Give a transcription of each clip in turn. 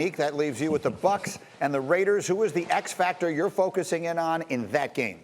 That leaves you with the Bucs and the Raiders. Who is the X factor you're focusing in on in that game?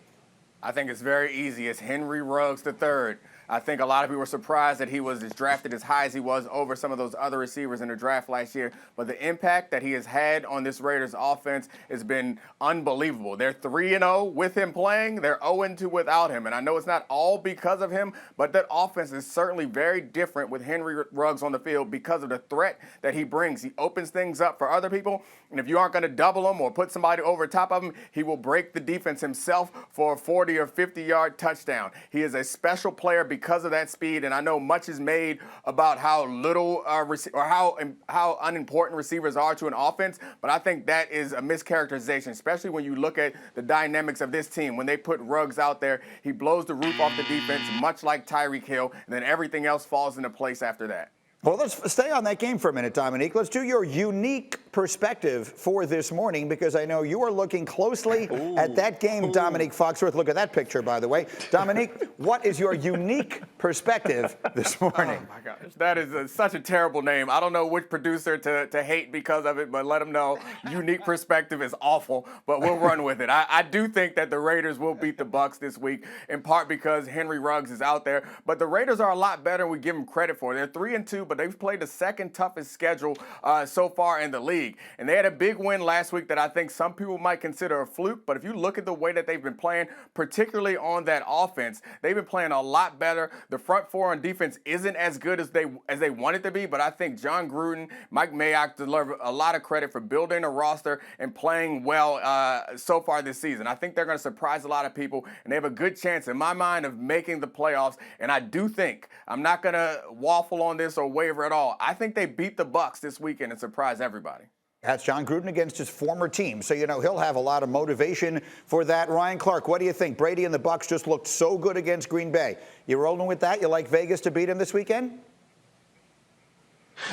I think it's very easy. It's Henry Ruggs III. I think a lot of people were surprised that he was drafted as high as he was over some of those other receivers in the draft last year. But the impact that he has had on this Raiders offense has been unbelievable. They're 3-0 with him playing. They're 0-2 without him. And I know it's not all because of him, but that offense is certainly very different with Henry Ruggs on the field because of the threat that he brings. He opens things up for other people. And if you aren't going to double him or put somebody over top of him, he will break the defense himself for a 40 or 50-yard touchdown. He is a special player because of that speed, and I know much is made about how little how unimportant receivers are to an offense, but I think that is a mischaracterization, especially when you look at the dynamics of this team. When they put Ruggs out there, he blows the roof off the defense, much like Tyreek Hill, and then everything else falls into place after that. Well, let's stay on that game for a minute, Domonique. Let's do your unique perspective for this morning, because I know you are looking closely at that game, Domonique Foxworth. Look at that picture, by the way. Domonique, what is your unique perspective this morning? Oh, my gosh. That is such a terrible name. I don't know which producer to hate because of it, but let them know unique perspective is awful, but we'll run with it. I do think that the Raiders will beat the Bucs this week, in part because Henry Ruggs is out there. But the Raiders are a lot better than we give them credit for. They're 3-2, but they've played the second toughest schedule so far in the league. And they had a big win last week that I think some people might consider a fluke. But if you look at the way that they've been playing, particularly on that offense, they've been playing a lot better. The front four on defense isn't as good as they want it to be, but I think Jon Gruden, Mike Mayock deserve a lot of credit for building a roster and playing well so far this season. I think they're going to surprise a lot of people, and they have a good chance, in my mind, of making the playoffs. And I do think, I'm not going to waffle on this or waver at all, I think they beat the Bucs this weekend and surprise everybody. That's Jon Gruden against his former team, so you know he'll have a lot of motivation for that. Ryan Clark, what do you think? Brady and the Bucs just looked so good against Green Bay. You rolling with that? You like Vegas to beat him this weekend?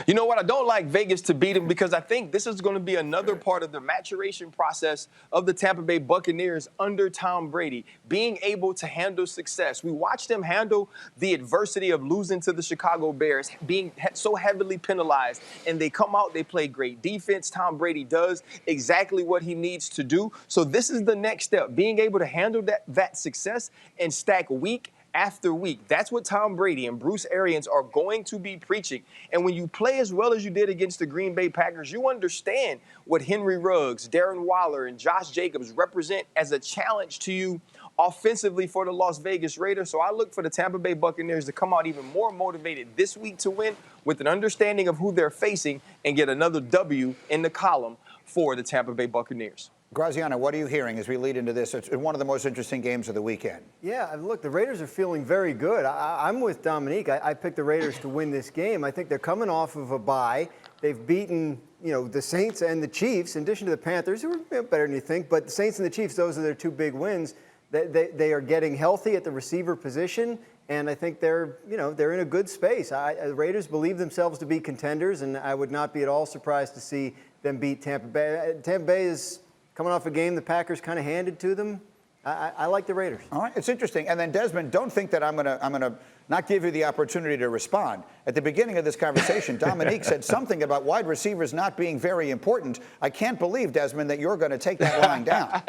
You know what? I don't like Vegas to beat him because I think this is going to be another part of the maturation process of the Tampa Bay Buccaneers under Tom Brady, being able to handle success. We watched them handle the adversity of losing to the Chicago Bears, being so heavily penalized, and they come out, they play great defense. Tom Brady does exactly what he needs to do. So this is the next step, being able to handle that success and stack week after week. That's what Tom Brady and Bruce Arians are going to be preaching. And when you play as well as you did against the Green Bay Packers, you understand what Henry Ruggs, Darren Waller, and Josh Jacobs represent as a challenge to you offensively for the Las Vegas Raiders. So I look for the Tampa Bay Buccaneers to come out even more motivated this week to win, with an understanding of who they're facing, and get another W in the column for the Tampa Bay Buccaneers. Graziano, what are you hearing as we lead into this? It's one of the most interesting games of the weekend. Yeah, look, the Raiders are feeling very good. I'm with Domonique. I picked the Raiders to win this game. I think they're coming off of a bye. They've beaten, the Saints and the Chiefs, in addition to the Panthers, who are better than you think. But the Saints and the Chiefs, those are their two big wins. They are getting healthy at the receiver position, and I think they're in a good space. The Raiders believe themselves to be contenders, and I would not be at all surprised to see them beat Tampa Bay. Tampa Bay is coming off a game the Packers kind of handed to them. I like the Raiders. All right, it's interesting. And then, Desmond, don't think that I'm gonna not give you the opportunity to respond. At the beginning of this conversation, Domonique said something about wide receivers not being very important. I can't believe, Desmond, that you're going to take that line down.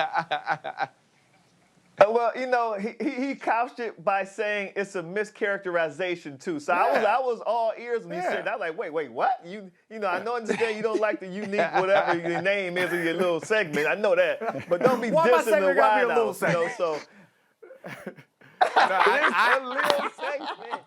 Well, he couched it by saying it's a mischaracterization too. So I was all ears when he said that. I was like, wait, what? I know understand you don't like the unique whatever your name is in your little segment. I know that, but don't be dissing the wide out. So.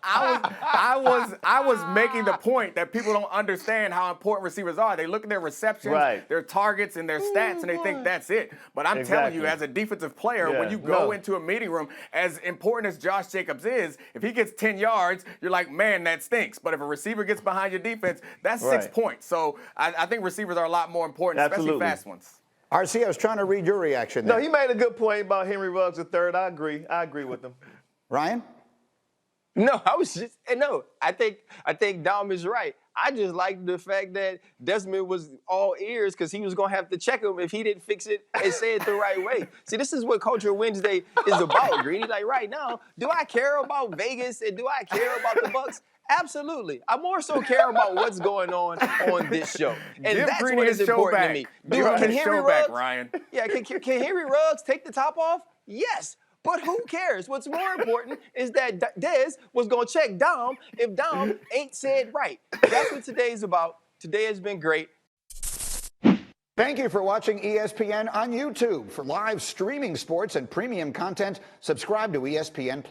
I was making the point that people don't understand how important receivers are. They look at their receptions, their targets, and their stats, and they think that's it. But I'm telling you, as a defensive player, when you go into a meeting room, as important as Josh Jacobs is, if he gets 10 yards, you're like, man, that stinks. But if a receiver gets behind your defense, that's 6 points. So I think receivers are a lot more important, especially fast ones. RC, I was trying to read your reaction there. No, he made a good point about Henry Ruggs III. I agree with him. Ryan? No, I think Dom is right. I just like the fact that Desmond was all ears because he was going to have to check him if he didn't fix it and say it the right way. See, this is what Culture Wednesday is about, Greeny. Like right now, do I care about Vegas and do I care about the Bucs? Absolutely. I more so care about what's going on this show. And Give that's Brady what is his show important back. to me. Give him Can his Henry show back, Ruggs, Ryan. Yeah, can Henry Ruggs take the top off? Yes. But who cares? What's more important is that Dez was going to check Dom if Dom ain't said right. That's what today's about. Today has been great. Thank you for watching ESPN on YouTube. For live streaming sports and premium content, subscribe to ESPN+.